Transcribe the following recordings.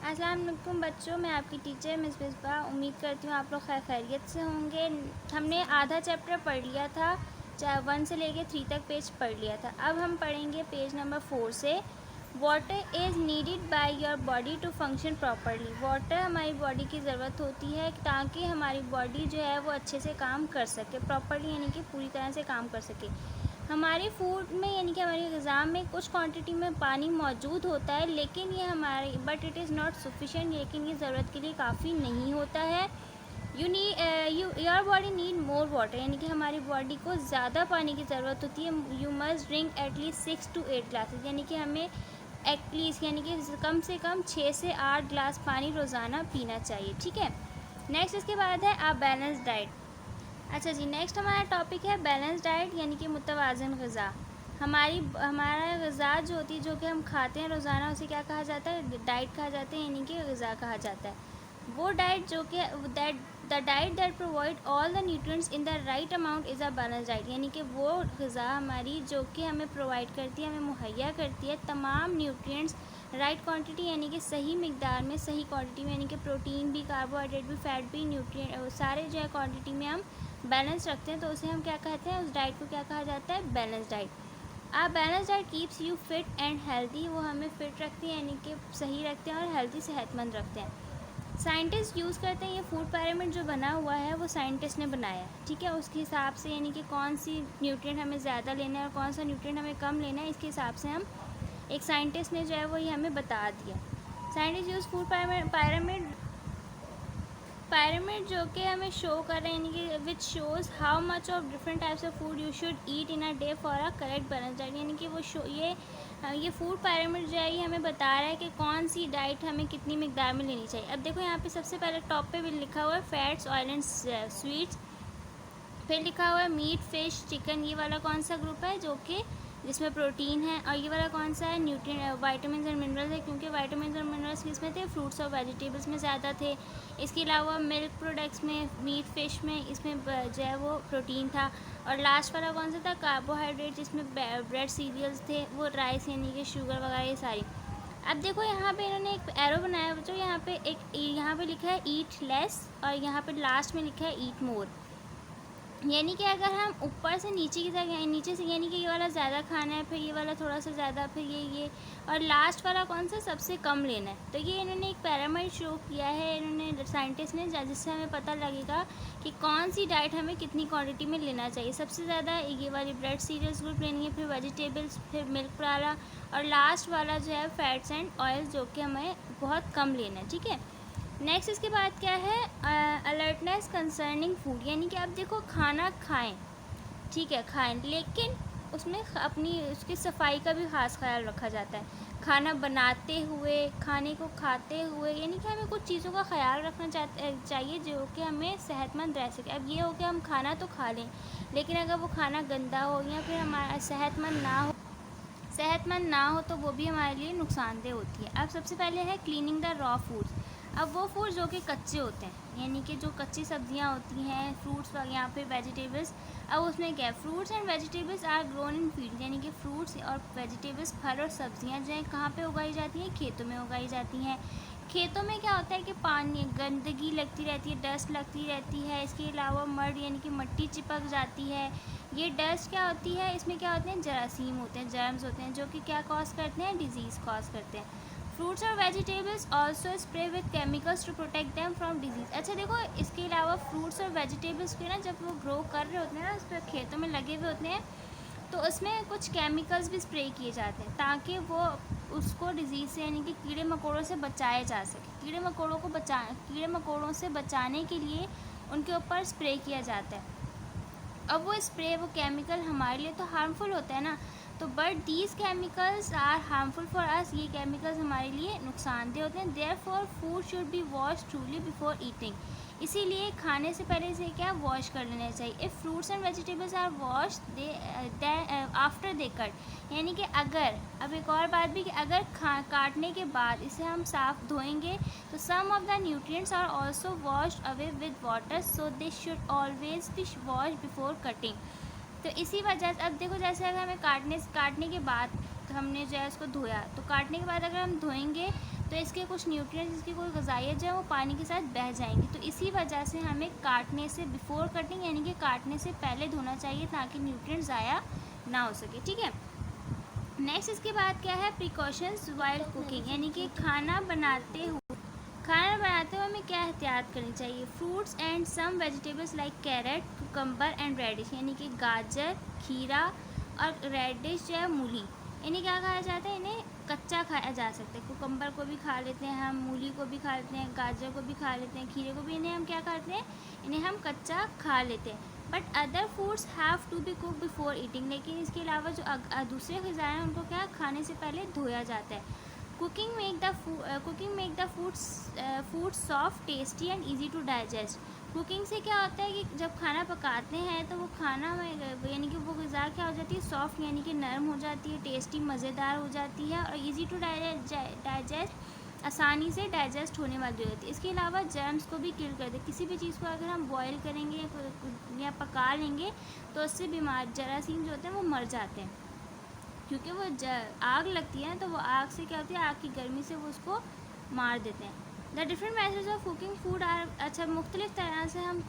अस्सलाम वालेकुम बच्चों, मैं आपकी टीचर मिस मिसबा। उम्मीद करती हूँ आप लोग खैरियत से होंगे। हमने आधा चैप्टर पढ़ लिया था, 1 से लेके 3 तक पेज पढ़ लिया था। अब हम पढ़ेंगे पेज नंबर 4 से। Water is needed by your body to function properly. Water हमारी बॉडी की ज़रूरत होती है ताकि हमारी बॉडी जो है वो अच्छे से काम कर सके, प्रॉपरली यानी कि पूरी तरह से काम कर सके। हमारे फूड में यानी कि हमारी ग़िज़ा में कुछ क्वांटिटी में पानी मौजूद होता है, लेकिन ये हमारे but it is not sufficient, लेकिन ये ज़रूरत के लिए काफ़ी नहीं होता है। Your body need more water, यानी कि हमारी बॉडी को ज़्यादा पानी की ज़रूरत होती है। You must drink at least 6 to 8 glasses, यानी कि हमें एटलीस्ट यानी कि कम से कम 6 से 8 ग्लास पानी रोज़ाना पीना चाहिए। ठीक है। नेक्स्ट इसके बाद है आ बैलेंस डाइट। अच्छा जी, नेक्स्ट हमारा टॉपिक है बैलेंस डाइट, यानी कि मुतवाज़न ग़िज़ा। हमारा ग़िज़ा जो होती है, जो कि हम खाते हैं रोज़ाना, उसे क्या कहा जाता है? डाइट कहा जाता है, यानी कि ग़िज़ा कहा जाता है। वो डाइट जो कि the diet that provide all the nutrients in the right amount is a balance diet, यानी कि वो ग़िज़ा हमारी जो कि हमें प्रोवाइड करती है, हमें मुहैया करती है तमाम न्यूट्रिएंट्स राइट क्वांटिटी, यानी कि सही मिकदार में, सही क्वांटिटी में, यानी कि प्रोटीन भी, कार्बोहाइड्रेट भी, फैट भी, न्यूट्रिएंट सारे जो है क्वांटिटी में हम बैलेंस रखते हैं, तो उसे हम क्या कहते हैं? उस डाइट को क्या कहा जाता है? Balance diet. A balance diet keeps you fit and healthy, वो हमें फिट रखती है, यानी कि सही रखते हैं और हेल्दी सेहतमंद रखते हैं। साइंटिस्ट यूज़ करते हैं, ये फूड पिरामिड जो बना हुआ है वो साइंटिस्ट ने बनाया है। ठीक है। उसके हिसाब से यानी कि कौन सी न्यूट्रिएंट हमें ज़्यादा लेना है और कौन सा न्यूट्रिएंट हमें कम लेना है, इसके हिसाब से हम एक साइंटिस्ट ने जो है वो ये हमें बता दिया। साइंटिस्ट यूज़ फूड पिरामिड जो कि हमें शो कर रहे हैं, यानी कि which shows how much of different types of food you should eat in a day for a correct balance diet, यानी कि वो ये फूड पिरामिड जो है ये हमें बता रहा है कि कौन सी डाइट हमें कितनी मिकदार में लेनी चाहिए। अब देखो यहाँ पे सबसे पहले टॉप पे भी लिखा हुआ है फैट्स, ऑयल एंड स्वीट्स, फिर लिखा हुआ है मीट, फिश, चिकन। ये वाला कौन सा ग्रुप है? जो कि जिसमें प्रोटीन है। और ये वाला कौन सा है? न्यूट्रिएंट, वाइटामिन एंड मिनरल्स है, क्योंकि वाइटामिन और मिनरल्स किसमें थे? फ्रूट्स और वेजिटेबल्स में ज़्यादा थे। इसके अलावा मिल्क प्रोडक्ट्स में, मीट, फिश में, इसमें जो है वो प्रोटीन था। और लास्ट वाला कौन सा था? कार्बोहाइड्रेट, जिसमें ब्रेड, सीरियल्स थे, वो राइस यानी कि शुगर वगैरह ये सारी। अब देखो यहाँ पे इन्होंने एक एरो बनाया बच्चों, यहाँ पे लिखा है ईट लेस और यहाँ पे लास्ट में लिखा है ईट मोर, यानी कि अगर हम ऊपर से नीचे की तरफ, नीचे से यानी कि ये वाला ज़्यादा खाना है, फिर ये वाला थोड़ा सा ज़्यादा, फिर ये और लास्ट वाला कौन सा? सबसे कम लेना है। तो ये इन्होंने एक पिरामिड शो किया है इन्होंने साइंटिस्ट ने, जिससे हमें पता लगेगा कि कौन सी डाइट हमें कितनी क्वांटिटी में लेना चाहिए। सबसे ज़्यादा ये वाली ब्रेड, सीरियल्स ग्रुप लेनी है, फिर वेजिटेबल्स, फिर मिल्क वाला, और लास्ट वाला जो है फैट्स एंड ऑयल्स, जो कि हमें बहुत कम लेना है। ठीक है। नेक्स्ट इसके बाद क्या है? अलर्टनेस कंसर्निंग फूड, यानी कि आप देखो खाना खाएं, ठीक है, खाएं, लेकिन उसमें उसकी सफाई का भी ख़ास ख्याल रखा जाता है। खाना बनाते हुए, खाने को खाते हुए, यानी कि हमें कुछ चीज़ों का ख्याल रखना चाहिए जो कि हमें सेहतमंद रह सके। अब ये हो कि हम खाना तो खा लें, लेकिन अगर वो खाना गंदा हो या फिर हमारा सेहतमंद ना हो तो वो भी हमारे लिए नुकसानदेह होती है। अब सबसे पहले है क्लीनिंग द रॉ फूड्स। अब वो फूड जो कि कच्चे होते हैं, यानी कि जो कच्ची सब्जियां होती हैं, फ्रूट्स वगैरह, यहाँ पे वेजिटेबल्स। अब उसमें क्या है? Fruits and vegetables are grown in field, यानी कि फ्रूट्स और वेजिटेबल्स, फल और सब्जियां जो है कहाँ पे उगाई जाती हैं? खेतों में उगाई जाती हैं। खेतों में क्या होता है कि पानी, गंदगी लगती रहती है, डस्ट लगती रहती है, इसके अलावा मड यानी कि मिट्टी चिपक जाती है। ये डस्ट क्या होती है? इसमें क्या होते हैं? जरासीम होते हैं, जर्म्स होते हैं, जो कि क्या कॉज करते हैं? डिजीज़ कॉज करते हैं। फ्रूट्स और vegetables also spray with chemicals to protect them from disease. अच्छा देखो, इसके अलावा फ्रूट्स और वेजिटेबल्स के ना, जब वो ग्रो कर रहे होते हैं ना, उस पर खेतों में लगे हुए होते हैं, तो उसमें कुछ केमिकल्स भी स्प्रे किए जाते हैं ताकि वो उसको डिजीज़ से, यानी कि कीड़े मकोड़ों से बचाया जा सके। कीड़े मकोड़ों से बचाने के लिए उनके ऊपर स्प्रे किया जाता है। अब वो स्प्रे, वो केमिकल हमारे लिए तो हार्मफुल होता है ना, तो but these chemicals are harmful for us, ये केमिकल्स हमारे लिए नुकसानदेह होते हैं। Therefore food should be wash truly before eating, इसीलिए खाने से पहले से क्या वॉश कर लेना चाहिए। If fruits and vegetables are wash after they cut, यानी कि अगर, अब एक और बात भी कि अगर काटने के बाद इसे हम साफ धोएंगे तो some of the nutrients are also washed away with water, so they should always be wash before cutting. तो इसी वजह से अब देखो, जैसे अगर हमें काटने के बाद तो हमने जो है उसको धोया, तो काटने के बाद अगर हम धोएंगे तो इसके कुछ न्यूट्रिएंट्स, इसकी कोई ग़िज़ाइयत जो है वो पानी के साथ बह जाएंगी। तो इसी वजह से हमें काटने से बिफ़ोर कटिंग यानी कि काटने से पहले धोना चाहिए ताकि न्यूट्रिएंट्स ज़ाया ना हो सके। ठीक है, नेक्स्ट इसके बाद क्या है, प्रिकॉशंस वाइल कुकिंग, यानी कि खाना बनाते हुए हमें क्या एहतियात करनी चाहिए। Fruits and some vegetables like carrot, cucumber and radish, यानी कि गाजर, खीरा और रेडिश जो है मूली, इन्हें क्या खाया जाता है, इन्हें कच्चा खाया जा सकता है। कुकम्बर को भी खा लेते हैं हम, मूली को भी खा लेते हैं, गाजर को भी खा लेते हैं, खीरे को भी, इन्हें हम क्या खाते हैं, इन्हें हम कच्चा खा लेते हैं। But other foods have to be cook before eating, लेकिन इसके अलावा जो दूसरे ग़िज़ा हैं उनको क्या खाने से पहले धोया जाता है। Cooking make the food soft, tasty and easy to digest. Cooking से क्या होता है कि जब खाना पकाते हैं तो वो खाना में यानी कि वो ग़िज़ा क्या हो जाती है, सॉफ्ट यानी कि नरम हो जाती है, टेस्टी मज़ेदार हो जाती है और इजी टू डाइजेस्ट, आसानी से डाइजेस्ट होने वाली हो जाती है। इसके अलावा जर्म्स को भी किल कर दे। किसी भी चीज़ को अगर हम बॉयल करेंगे या पका लेंगे तो उससे बीमार जरासीम जो होते हैं वो मर जाते हैं, क्योंकि वो आग लगती है तो वो आग से क्या होती है, आग की गर्मी से वो उसको मार देते हैं। The different methods of cooking food are, अच्छा मुख्तलिफ तरह से हम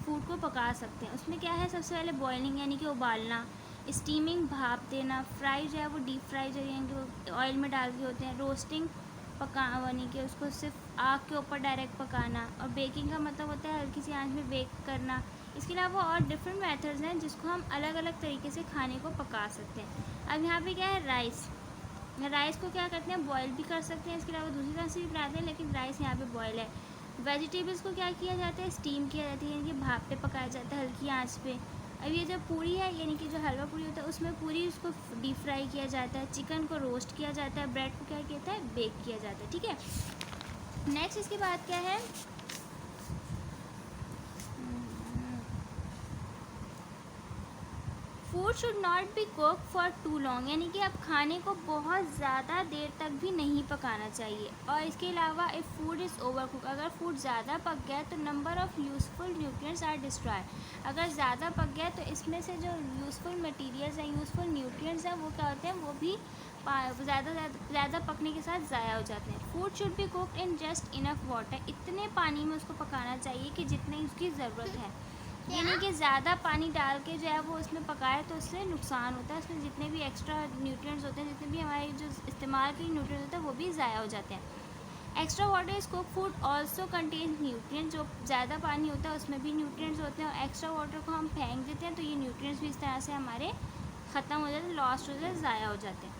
फूड को पका सकते हैं। उसमें क्या है, सबसे पहले बॉइलिंग यानी कि उबालना, स्टीमिंग भाप देना, फ्राई जो है वो डीप फ्राई जो है कि वो ऑयल में डाल के होते हैं, रोस्टिंग यानी कि उसको सिर्फ आग के ऊपर डायरेक्ट पकाना, और बेकिंग का मतलब होता है हल्की सी आंच में बेक करना। इसके अलावा और डिफरेंट मेथड्स हैं जिसको हम अलग अलग तरीके से खाने को पका सकते हैं। अब यहाँ पे क्या है, राइस को क्या करते हैं, बॉयल भी कर सकते हैं, इसके अलावा दूसरी तरह से भी बनाते हैं, लेकिन राइस यहाँ पे बॉयल है। वेजिटेबल्स को क्या किया जाता है, स्टीम किया जाता है, यानी कि भाप पे पकाया जाता है हल्की आंच पे। अब ये जो पूरी है यानी कि जो हलवा पूरी होता है उसमें पूरी उसको डीप फ्राई किया जाता है, चिकन को रोस्ट किया जाता है, ब्रेड को क्या किया जाता है, बेक किया जाता है। ठीक है, नेक्स्ट इसके बाद क्या है, food should not be cook for too long, यानी कि अब खाने को बहुत ज़्यादा देर तक भी नहीं पकाना चाहिए। और इसके अलावा if food is over cook, अगर फूड ज़्यादा पक गया तो number of useful nutrients are destroy, अगर ज़्यादा पक गया तो इसमें से जो यूज़फुल मटेरियल्स हैं, यूज़फुल न्यूट्रिएंट्स हैं, वो क्या होते हैं, वो भी ज़्यादा पकने के साथ ज़ाया हो जाते हैं। Food should B cooked in just enough water, इतने पानी में उसको पकाना चाहिए कि जितनी उसकी ज़रूरत है, यानी कि ज़्यादा पानी डाल के जो है वो उसमें पकाए तो उससे नुकसान होता है, उसमें जितने भी एक्स्ट्रा न्यूट्रिएंट्स होते हैं, जितने भी हमारे जो इस्तेमाल के न्यूट्रिएंट्स होते हैं वो भी ज़ाया हो जाते हैं। Extra water is cook food also contain nutrients, जो ज़्यादा पानी होता है उसमें भी न्यूट्रिएंट्स होते हैं, और एक्स्ट्रा वाटर को हम फेंक देते हैं तो ये न्यूट्रिएंट्स भी इस तरह से हमारे ख़त्म हो जाते हैं, लॉस्ट हो जाते हैं, ज़ाया हो जाते हैं।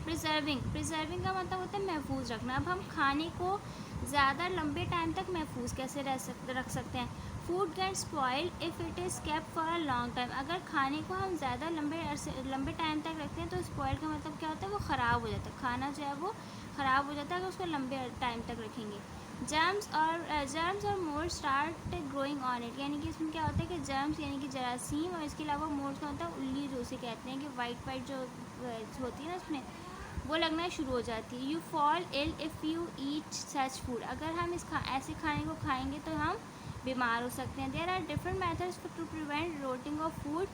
प्रिजर्विंग का मतलब होता है महफूज रखना। अब हम खाने को ज़्यादा लंबे टाइम तक महफूज कैसे रख सकते हैं। Food gate spoiled if it is kept for a long time, अगर खाने को हम ज़्यादा लंबे टाइम तक रखते हैं तो स्पॉइल का मतलब क्या होता है, वो ख़राब हो जाता है, खाना जो है वो ख़राब हो जाता है अगर उसको लंबे टाइम तक रखेंगे। जर्म्स और mould start growing on it, यानी कि इसमें क्या होता है कि जर्म्स यानी कि जरासीम, और इसके अलावा मोल्ड का होता है उल्ली, जो उसे कहते हैं कि वाइट जो होती है ना उसमें वो लगना शुरू हो जाती है। You fall ill if you eat such food, अगर हम ऐसे खाने को खाएंगे तो हम बीमार हो सकते हैं। There are different methods to prevent rotting of food,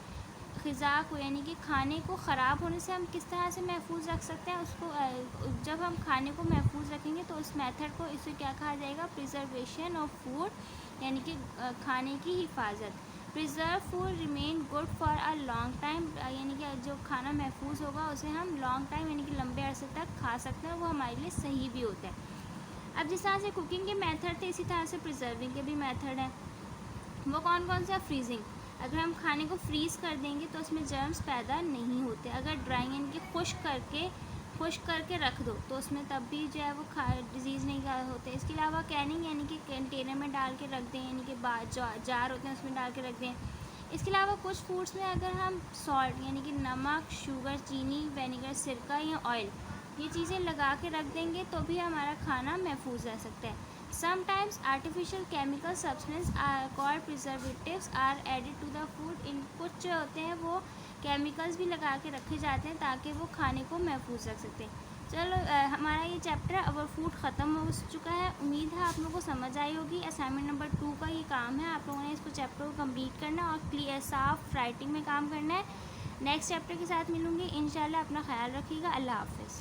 ग़िज़ा को यानी कि खाने को ख़राब होने से हम किस तरह से महफूज रख सकते हैं उसको। जब हम खाने को महफूज रखेंगे तो उस मेथड को, इसे क्या कहा जाएगा, प्रिजर्वेशन ऑफ फूड, यानी कि खाने की हिफाजत। Preserve food remain good for a long time, यानी कि जो खाना महफूज होगा उसे हम लॉन्ग टाइम यानी कि लंबे अरसे तक खा सकते हैं, वो हमारे लिए सही भी होता है। अब जिस तरह से कुकिंग के मेथड थे इसी तरह से प्रिजर्विंग के भी मेथड हैं। वो कौन कौन सा, फ्रीजिंग, अगर हम खाने को फ्रीज़ कर देंगे तो उसमें जर्म्स पैदा नहीं होते। अगर ड्राइंग यानी कि खुश्क करके रख दो तो उसमें तब भी जो है वो डिजीज़ नहीं होते। इसके अलावा कैनिंग यानी कि कंटेनर में डाल के रख दें, यानी कि जार होते हैं उसमें डाल के रख दें। इसके अलावा कुछ फूड्स में अगर हम सॉल्ट यानी कि नमक, शुगर, चीनी, विनेगर, सिरका या ऑयल, ये चीज़ें लगा के रख देंगे तो भी हमारा खाना महफूज रह सकता है। Sometimes artificial chemical substance called preservatives are added to the food, इन कुछ जो होते हैं वो केमिकल्स भी लगा के रखे जाते हैं ताकि वो खाने को महफूज रख सकते हैं। चलो हमारा ये चैप्टर अब फूड ख़त्म हो चुका है। उम्मीद है आप लोगों को समझ आई होगी। असाइनमेंट नंबर 2 का ये काम है, आप लोगों ने इसको चैप्टर को कंप्लीट करना और क्लियर साफ राइटिंग में काम करना है। नेक्स्ट चैप्टर के साथ मिलूँगी इंशाल्लाह। अपना ख्याल रखिएगा। अल्लाह हाफ़िज़।